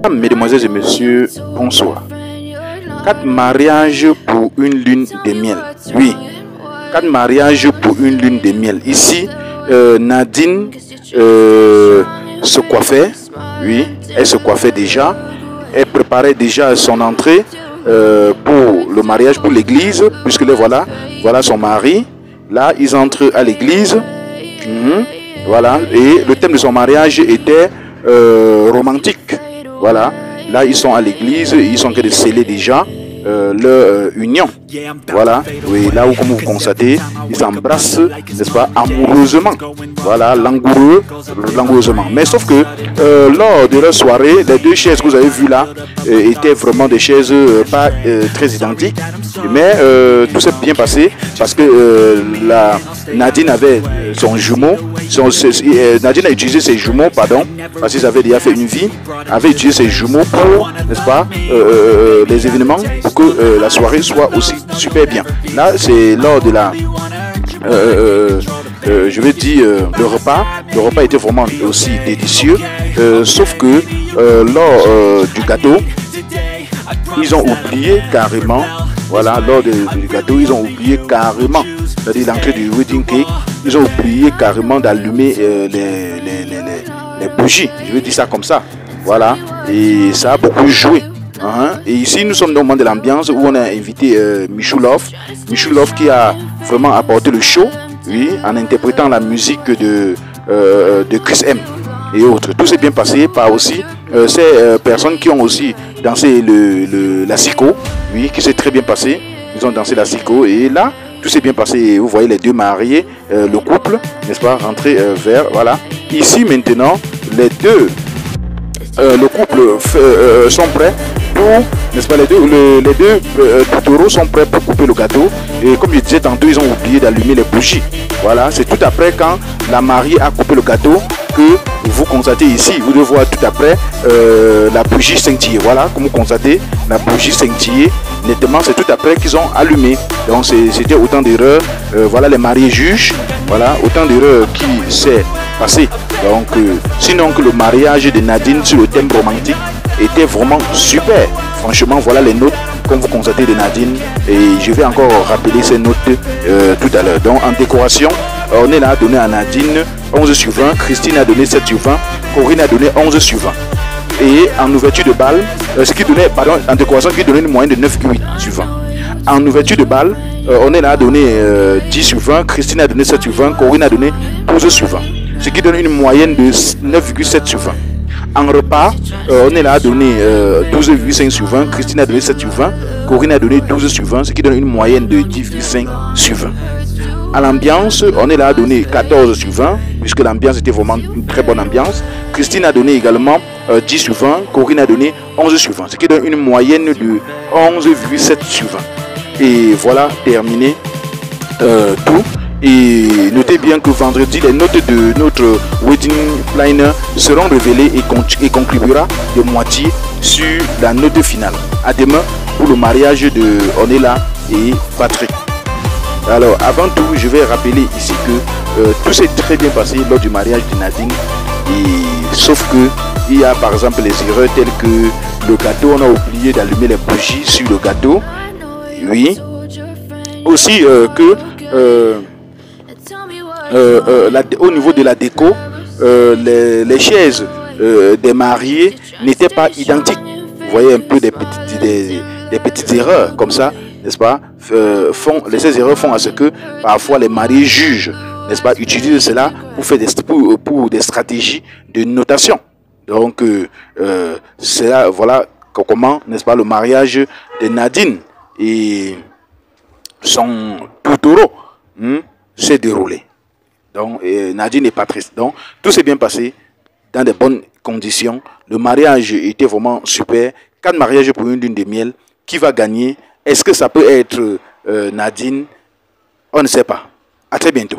Mesdemoiselles et messieurs, bonsoir. 4 mariages pour une lune de miel. Oui, 4 mariages pour une lune de miel. Ici, Nadine se coiffait. Oui, elle se coiffait déjà. Elle préparait déjà son entrée pour le mariage, pour l'église, puisque là, voilà son mari. Là, ils entrent à l'église. Voilà, et le thème de son mariage était romantique. Voilà, là ils sont à l'église, ils sont en train de sceller déjà leur union. Voilà, oui, là où, comme vous constatez, ils s'embrassent, n'est-ce pas, amoureusement. Voilà, langoureusement. Mais sauf que lors de leur soirée, les 2 chaises que vous avez vues là étaient vraiment des chaises pas très identiques. Mais tout s'est bien passé parce que Nadine avait son jumeau. Nadine a utilisé ses jumeaux, pardon, parce qu'ils avaient déjà fait une vie, avait utilisé ses jumeaux pour, n'est-ce pas, les événements, pour que la soirée soit aussi super bien. Là, c'est lors de la, je vais dire, le repas. Le repas était vraiment aussi délicieux, sauf que lors du gâteau, ils ont oublié carrément, voilà, lors du gâteau, ils ont oublié carrément, c'est-à-dire l'entrée du wedding cake, ils ont oublié carrément d'allumer les bougies, je vais dire ça comme ça, voilà, et ça a beaucoup joué. Et ici, nous sommes dans le moment de l'ambiance où on a invité Michou Love qui a vraiment apporté le show, oui, en interprétant la musique de Chris M et autres. Tout s'est bien passé par aussi ces personnes qui ont aussi dansé la Siko, oui, qui s'est très bien passé. Ils ont dansé la Siko et là, tout s'est bien passé. Vous voyez les 2 mariés, le couple, n'est-ce pas, rentrer vers, voilà. Ici maintenant, les 2, le couple sont prêts. N'est-ce pas, les deux taureaux sont prêts pour couper le gâteau. Et comme je disais tantôt, ils ont oublié d'allumer les bougies. Voilà, c'est tout après quand la mariée a coupé le gâteau que vous constatez ici. Vous devez voir tout après la bougie scintiller. Voilà, comme vous constatez, la bougie scintiller nettement, c'est tout après qu'ils ont allumé. Donc c'était autant d'erreurs. Voilà, les mariés jugent. Voilà, autant d'erreurs qui s'est passé. Donc sinon que le mariage de Nadine sur le thème romantique était vraiment super. Franchement, voilà les notes comme vous constatez de Nadine et je vais encore rappeler ces notes tout à l'heure. Donc en décoration, on est là donné à Nadine 11 sur 20, Christine a donné 7 sur 20, Corinne a donné 11 sur 20. Et en ouverture de bal, ce qui donnait, pardon, en décoration qui donnait une moyenne de 9,8 sur 20. En ouverture de bal, on est là donné 10 sur 20, Christine a donné 7 sur 20, Corinne a donné 12 sur 20. Ce qui donne une moyenne de 9,7 sur 20. En repas, on est là à donner 12,5 sur 20, Christine a donné 7 sur 20, Corinne a donné 12 sur 20, ce qui donne une moyenne de 10,5 sur 20. À l'ambiance, on est là à donner 14 sur 20, puisque l'ambiance était vraiment une très bonne ambiance. Christine a donné également 10 sur 20, Corinne a donné 11 sur 20, ce qui donne une moyenne de 11,7 sur 20. Et voilà, terminé tout. Et notez bien que vendredi, les notes de notre wedding planner seront révélées et contribuera de moitié sur la note finale. À demain pour le mariage de Onela et Patrick. Alors avant tout, je vais rappeler ici que tout s'est très bien passé lors du mariage de Nadine. Et, sauf que il y a par exemple les erreurs telles que le gâteau, on a oublié d'allumer les bougies sur le gâteau. Oui. Aussi au niveau de la déco, les chaises des mariés n'étaient pas identiques. Vous voyez un peu des petites erreurs comme ça, n'est-ce pas, ces erreurs font à ce que parfois les mariés jugent, n'est-ce pas, utilisent cela pour faire pour des stratégies de notation. Donc c'est là, voilà comment, n'est-ce pas, le mariage de Nadine et son taureau s'est déroulé. Donc Nadine et Patrice. Donc tout s'est bien passé dans de bonnes conditions. Le mariage était vraiment super. 4 mariages pour une lune de miel. Qui va gagner? Est-ce que ça peut être Nadine? On ne sait pas. À très bientôt.